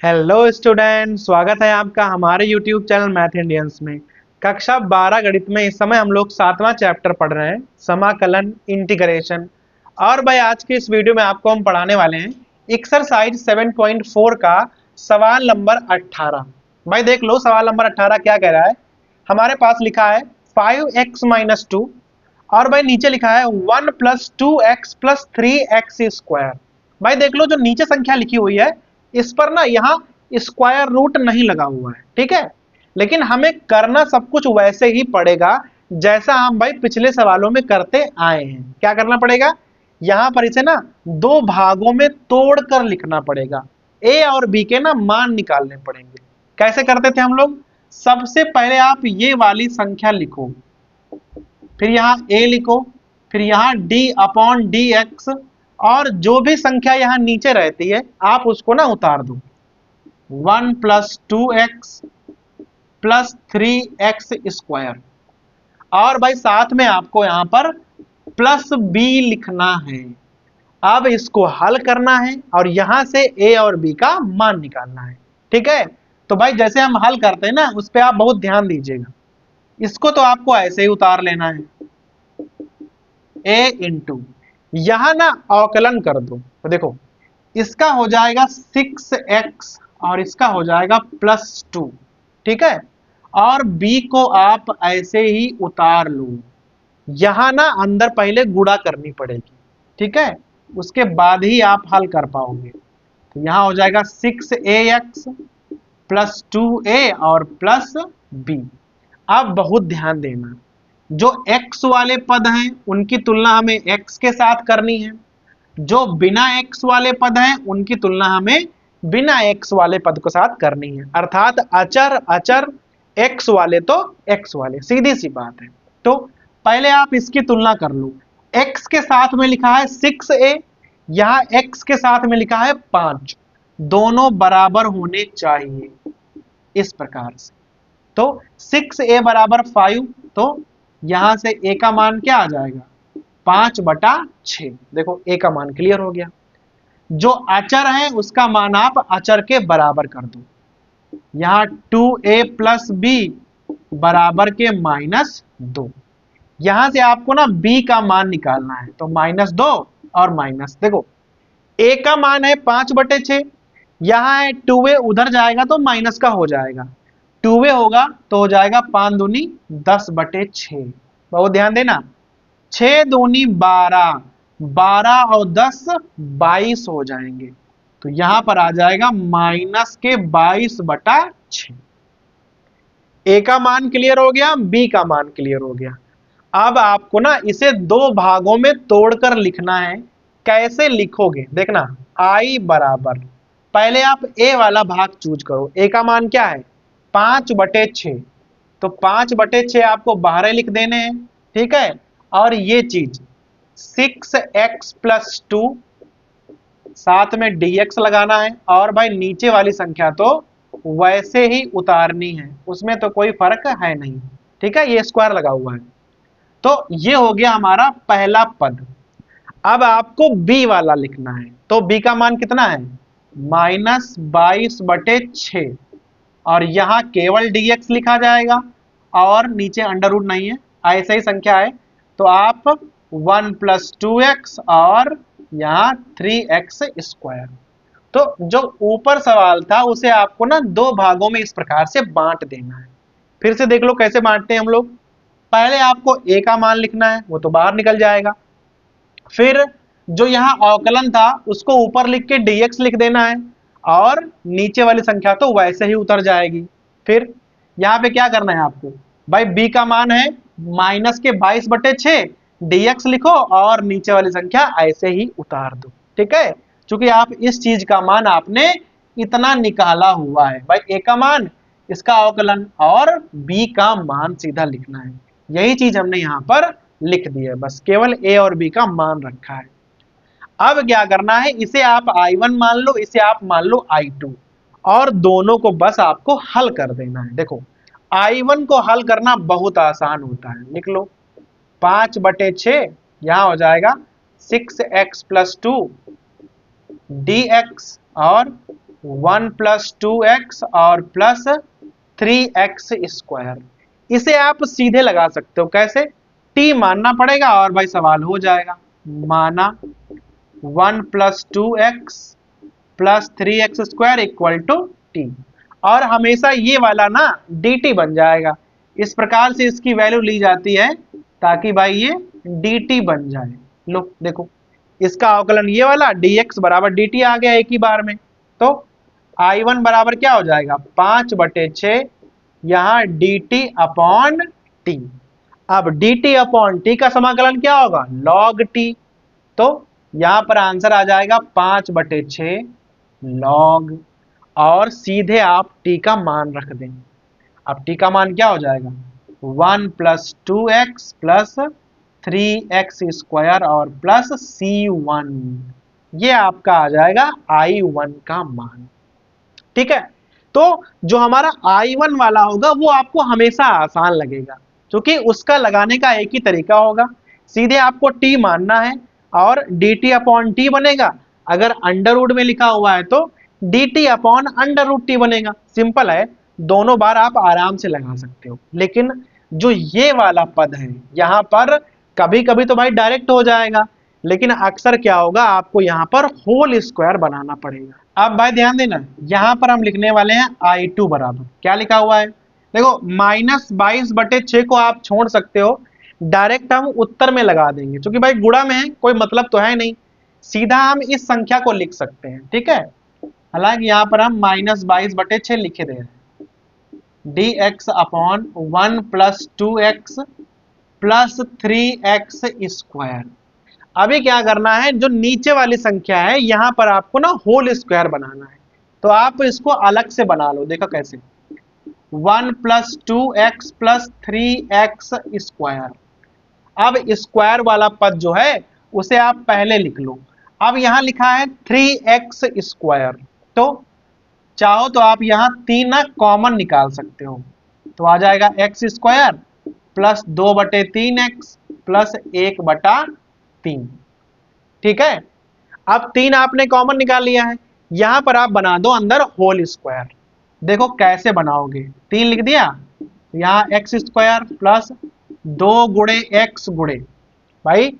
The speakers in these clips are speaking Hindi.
हेलो स्टूडेंट, स्वागत है आपका हमारे यूट्यूब चैनल मैथ इंडियंस में। कक्षा 12 गणित में इस समय हम लोग 7वां चैप्टर पढ़ रहे हैं, समाकलन इंटीग्रेशन। और भाई आज के इस वीडियो में आपको हम पढ़ाने वाले हैं एक्सरसाइज 7.4 का सवाल नंबर 18। भाई देख लो सवाल नंबर 18 क्या कह रहा है। हमारे पास लिखा है 5x-2 और भाई नीचे लिखा है 1 + 2x + 3x स्क्वायर। भाई देख लो जो नीचे संख्या लिखी हुई है इस पर ना यहाँ स्क्वायर रूट नहीं लगा हुआ है, ठीक है। लेकिन हमें करना सब कुछ वैसे ही पड़ेगा जैसा हम भाई पिछले सवालों में करते आए हैं। क्या करना पड़ेगा, यहाँ पर इसे ना दो भागों में तोड़कर लिखना पड़ेगा। ए और बी के ना मान निकालने पड़ेंगे। कैसे करते थे हम लोग, सबसे पहले आप ये वाली संख्या लिखो, फिर यहाँ a लिखो, फिर यहाँ d/dx और जो भी संख्या यहाँ नीचे रहती है आप उसको ना उतार दो। 1 + 2x + 3x स्क्वायर और भाई साथ में आपको यहाँ पर +b लिखना है। अब इसको हल करना है और यहाँ से a और b का मान निकालना है, ठीक है। तो भाई जैसे हम हल करते हैं ना उस पर आप बहुत ध्यान दीजिएगा। इसको तो आपको ऐसे ही उतार लेना है, a इंटू यहां ना अवकलन कर दो तो देखो इसका हो जाएगा 6x और इसका हो जाएगा +2, ठीक है। और b को आप ऐसे ही उतार लो। यहां ना अंदर पहले गुणा करनी पड़ेगी, ठीक है, उसके बाद ही आप हल कर पाओगे। तो यहां हो जाएगा 6ax + 2a और +b। अब बहुत ध्यान देना, जो x वाले पद हैं उनकी तुलना हमें x के साथ करनी है, जो बिना x वाले पद हैं उनकी तुलना हमें बिना x वाले पद के साथ करनी है। अर्थात अचर अचर x वाले तो x वाले, सीधी सी बात है। तो पहले आप इसकी तुलना कर लो। x के साथ में लिखा है 6a, यहाँ x के साथ में लिखा है 5, दोनों बराबर होने चाहिए इस प्रकार से। तो 6a = 5, तो यहां से a का मान क्या आ जाएगा 5/6। देखो a का मान क्लियर हो गया। जो अचर है उसका मान आप अचर के बराबर कर दो। यहां 2a + b बराबर के -2। यहां से आपको ना b का मान निकालना है, तो -2 और माइनस, देखो a का मान है 5/6, यहां है 2a, उधर जाएगा तो माइनस का हो जाएगा। 2a होगा तो हो जाएगा 5 दूनी 10/6। बहुत ध्यान देना, 6 दूनी 12, 12 और 10 22 हो जाएंगे। तो यहां पर आ जाएगा -22/6। ए का मान क्लियर हो गया, बी का मान क्लियर हो गया। अब आपको ना इसे दो भागों में तोड़कर लिखना है। कैसे लिखोगे देखना, आई बराबर, पहले आप ए वाला भाग चूज करो। ए का मान क्या है 5/6, तो 5/6 आपको बाहर लिख देने हैं, ठीक है। और ये चीज 6x + 2 साथ में dx लगाना है और भाई नीचे वाली संख्या तो वैसे ही उतारनी है, उसमें तो कोई फर्क है नहीं, ठीक है, ये स्क्वायर लगा हुआ है। तो ये हो गया हमारा पहला पद। अब आपको b वाला लिखना है, तो b का मान कितना है -22/6 और यहां केवल dx लिखा जाएगा और नीचे अंडर रूट नहीं है, ऐसे ही संख्या है। तो आप 1 + 2x और यहाँ 3x स्क्वायर। तो जो ऊपर सवाल था उसे आपको ना दो भागों में इस प्रकार से बांट देना है। फिर से देख लो कैसे बांटते हैं हम लोग। पहले आपको a का मान लिखना है, वो तो बाहर निकल जाएगा। फिर जो यहाँ अवकलन था उसको ऊपर लिख के dx लिख देना है और नीचे वाली संख्या तो वैसे ही उतर जाएगी। फिर यहाँ पे क्या करना है आपको, भाई b का मान है -22/6, dx लिखो और नीचे वाली संख्या ऐसे ही उतार दो, ठीक है। क्योंकि आप इस चीज का मान आपने इतना निकाला हुआ है, भाई a का मान, इसका अवकलन और b का मान सीधा लिखना है। यही चीज हमने यहाँ पर लिख दी है, बस केवल a और b का मान रखा है। अब क्या करना है, इसे आप I1 मान लो, इसे आप मान लो I2 और दोनों को बस आपको हल कर देना है। देखो I1 को हल करना बहुत आसान होता है, लिख लो 5/6, यहां हो जाएगा 6x + 2 dx और 1 प्लस 2x और प्लस 3x स्क्वायर। इसे आप सीधे लगा सकते हो, कैसे? t मानना पड़ेगा और भाई सवाल हो जाएगा। माना 1 plus 2x plus 3x square equal to t, और हमेशा ये वाला ना dt बन जाएगा। इस प्रकार से इसकी वैल्यू ली जाती है ताकि भाई ये dt बन जाए। लो देखो, इसका अवकलन ये वाला dx बराबर dt आ गया एक ही बार में। तो I1 बराबर क्या हो जाएगा? 5/6 यहाँ dt अपॉन टी। अब dt अपॉन टी का समाकलन क्या होगा? log t। तो यहां पर आंसर आ जाएगा 5/6 log, और सीधे आप t का मान रख दें। अब t का मान क्या हो जाएगा? 1 plus 2x plus 3x square और प्लस c1, ये आपका आ जाएगा I1 का मान। ठीक है, तो जो हमारा I1 वाला होगा वो आपको हमेशा आसान लगेगा, क्योंकि उसका लगाने का एक ही तरीका होगा। सीधे आपको t मानना है और dt अपॉन टी बनेगा। अगर अंडर रूट में लिखा हुआ है तो dt upon under root t बनेगा। सिंपल है, दोनों बार आप आराम से लगा सकते हो। लेकिन जो ये वाला पद है यहाँ पर कभी कभी तो भाई डायरेक्ट हो जाएगा, लेकिन अक्सर क्या होगा, आपको यहाँ पर होल स्क्वायर बनाना पड़ेगा। अब भाई ध्यान देना, यहाँ पर हम लिखने वाले हैं I2 बराबर क्या लिखा हुआ है? देखो -22/6 को आप छोड़ सकते हो, डायरेक्ट हम उत्तर में लगा देंगे, क्योंकि भाई गुणा में है, कोई मतलब तो है नहीं। सीधा हम इस संख्या को लिख सकते हैं। ठीक है, हालांकि यहाँ पर हम -22/6 लिखे दे रहे हैं। dx upon 1 plus 2x plus 3x square. अभी क्या करना है, जो नीचे वाली संख्या है यहाँ पर आपको ना होल स्क्वायर बनाना है, तो आप इसको अलग से बना लो। देखो कैसे, 1 plus 2x plus 3x square. अब स्क्वायर वाला पद जो है उसे आप पहले लिख लो। अब यहाँ लिखा है 3x स्क्वायर, तो चाहो तो आप यहाँ 3 ना कॉमन निकाल सकते हो, तो आ जाएगा x square plus 2/3x plus 1/3। ठीक है, अब 3 आपने कॉमन निकाल लिया है, यहां पर आप बना दो अंदर होल स्क्वायर। देखो कैसे बनाओगे, 3 लिख दिया, यहाँ एक्स स्क्वायर प्लस 2 गुणे एक्स गुणे भाई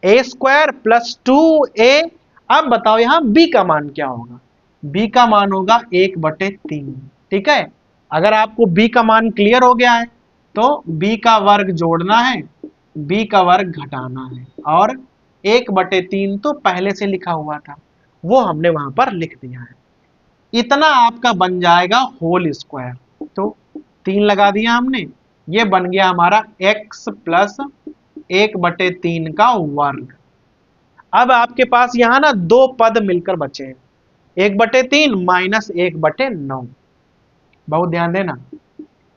ए स्क्वायर प्लस 2a। अब बताओ यहाँ b का मान क्या होगा? b का मान होगा 1/3। ठीक है, अगर आपको b का मान क्लियर हो गया है तो b का वर्ग जोड़ना है, b का वर्ग घटाना है, और 1/3 तो पहले से लिखा हुआ था वो हमने वहां पर लिख दिया है। इतना आपका बन जाएगा होल स्क्वायर। तो 3 लगा दिया हमने, ये बन गया हमारा x प्लस 1/3 का वर्ग। अब आपके पास यहाँ ना दो पद मिलकर बचे हैं, 1/3 माइनस 1/9। बहुत ध्यान देना,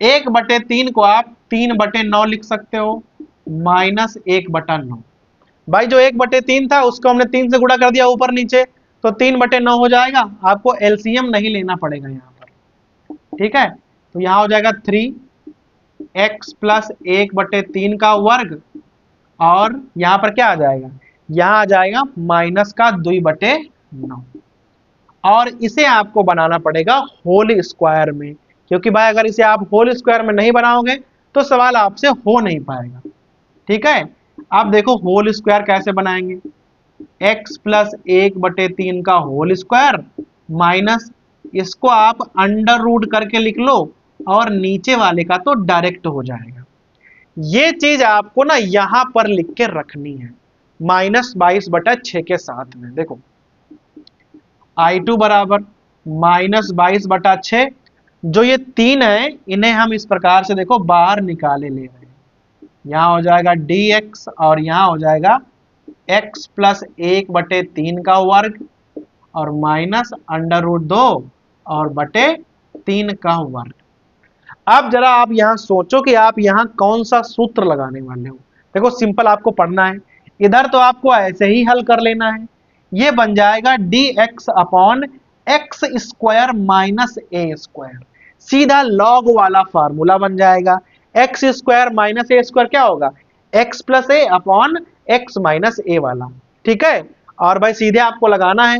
1/3 को आप 3/9 लिख सकते हो, माइनस 1/9। भाई जो 1/3 था उसको हमने 3 से गुणा कर दिया ऊपर नीचे, तो 3/9 हो जाएगा। आपको एलसीएम नहीं लेना पड़ेगा यहाँ पर। ठीक है, तो यहाँ हो जाएगा 3x प्लस 1/3 का वर्ग, और यहाँ पर क्या आ जाएगा, यहाँ आ जाएगा माइनस का 2/9। और इसे आपको बनाना पड़ेगा होल स्क्वायर में, क्योंकि भाई अगर इसे आप होल स्क्वायर में नहीं बनाओगे तो सवाल आपसे हो नहीं पाएगा। ठीक है, आप देखो होल स्क्वायर कैसे बनाएंगे, x प्लस 1/3 का होल स्क्वायर माइनस इसको आप अंडर रूट करके लिख लो, और नीचे वाले का तो डायरेक्ट हो जाएगा। ये चीज आपको ना यहां पर लिख के रखनी है -22/6 के साथ में। देखो I2 बराबर -22/6, जो ये 3 है इन्हें हम इस प्रकार से देखो बाहर निकाले ले रहे हैं। यहाँ हो जाएगा dx और यहाँ हो जाएगा x प्लस 1/3 का वर्ग और माइनस अंडर रूट 2 और बटे 3 का वर्ग। अब जरा आप यहाँ सोचो कि आप यहाँ कौन सा सूत्र लगाने वाले हो। देखो सिंपल आपको पढ़ना है, इधर तो आपको ऐसे ही हल कर लेना है। ये बन जाएगा dx upon x square minus a square, सीधा लॉग वाला फार्मूला बन जाएगा। X square minus a square क्या होगा, x plus a upon x minus a वाला। ठीक है, और भाई सीधे आपको लगाना है,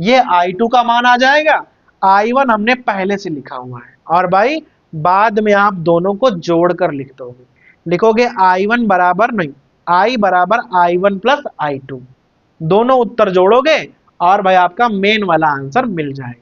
ये I2 का मान आ जाएगा, I1 हमने पहले से लिखा हुआ है, और भाई बाद में आप दोनों को जोड़कर लिख दोगे, लिखोगे I1 बराबर नहीं, I बराबर I1 प्लस I2, दोनों उत्तर जोड़ोगे और भाई आपका मेन वाला आंसर मिल जाएगा।